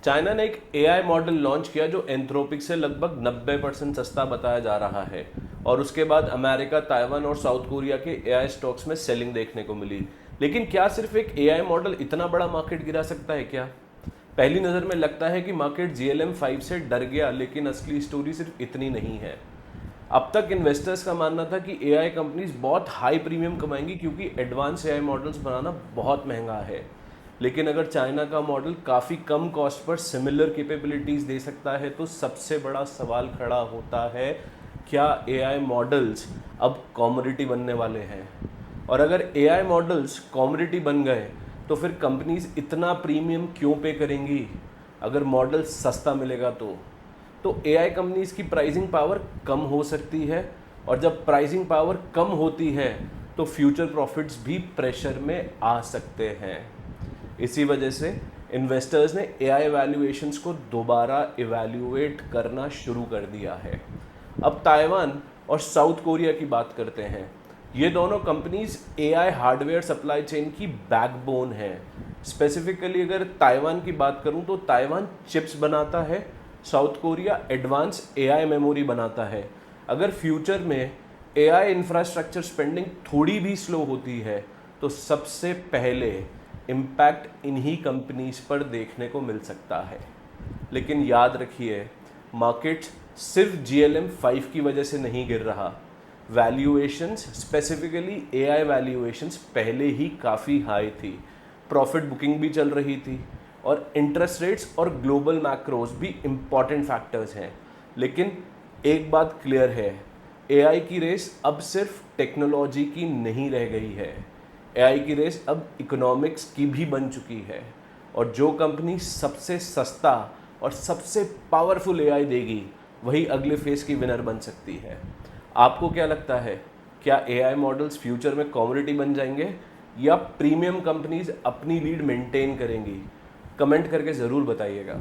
China ने एक AI model launch किया जो एंथ्रोपिक से लगभग 90% सस्ता बताया जा रहा है और उसके बाद अमेरिका, ताइवान और साउथ कोरिया के एआई स्टॉक्स में सेलिंग देखने को मिली। लेकिन क्या सिर्फ एक एआई मॉडल इतना बड़ा मार्केट गिरा सकता है क्या? पहली नज़र में लगता है कि मार्केट GLM-5 से डर गया, लेकिन असली स्टोरी सिर्फ इतनी नहीं है। अब तक इन्वेस्टर्स का मानना था कि एआई कंपनीज बहुत हाई प्रीमियम कमाएंगी क्योंकि एडवांस एआई मॉडल्स बनाना बहुत महंगा है। लेकिन अगर चाइना का मॉडल काफ़ी कम कॉस्ट पर सिमिलर कैपेबिलिटीज़ दे सकता है तो सबसे बड़ा सवाल खड़ा होता है, क्या एआई मॉडल्स अब कॉमोडिटी बनने वाले हैं? और अगर एआई मॉडल्स कॉमोडिटी बन गए तो फिर कंपनीज इतना प्रीमियम क्यों पे करेंगी? अगर मॉडल सस्ता मिलेगा तो एआई कंपनीज की प्राइसिंग पावर कम हो सकती है, और जब प्राइसिंग पावर कम होती है तो फ्यूचर प्रॉफिट्स भी प्रेशर में आ सकते हैं। इसी वजह से इन्वेस्टर्स ने एआई वैल्यूएशंस को दोबारा इवैल्यूएट करना शुरू कर दिया है। अब ताइवान और साउथ कोरिया की बात करते हैं। ये दोनों companies AI hardware supply chain की बैकबोन है। स्पेसिफिकली अगर ताइवान की बात करूं तो ताइवान चिप्स बनाता है, south Korea advance AI memory बनाता है। अगर फ्यूचर में एआई इंफ्रास्ट्रक्चर स्पेंडिंग थोड़ी भी स्लो होती है तो सबसे पहले इम्पैक्ट इन्हीं कंपनीज पर देखने को मिल सकता है। लेकिन याद रखिए, मार्केट सिर्फ GLM-5 की वजह से नहीं गिर रहा। वैल्यूएशंस, स्पेसिफिकली एआई वैल्यूएशंस पहले ही काफ़ी हाई थी, प्रॉफिट बुकिंग भी चल रही थी, और इंटरेस्ट रेट्स और ग्लोबल मैक्रोज भी इम्पॉर्टेंट फैक्टर्स हैं। लेकिन एक बात क्लियर है, एआई की रेस अब सिर्फ टेक्नोलॉजी की नहीं रह गई है। एआई की रेस अब इकोनॉमिक्स की भी बन चुकी है, और जो कंपनी सबसे सस्ता और सबसे पावरफुल एआई देगी वही अगले फेज की विनर बन सकती है। आपको क्या लगता है, क्या एआई मॉडल्स फ्यूचर में कमोडिटी बन जाएंगे या प्रीमियम कंपनीज अपनी लीड मेंटेन करेंगी? कमेंट करके ज़रूर बताइएगा।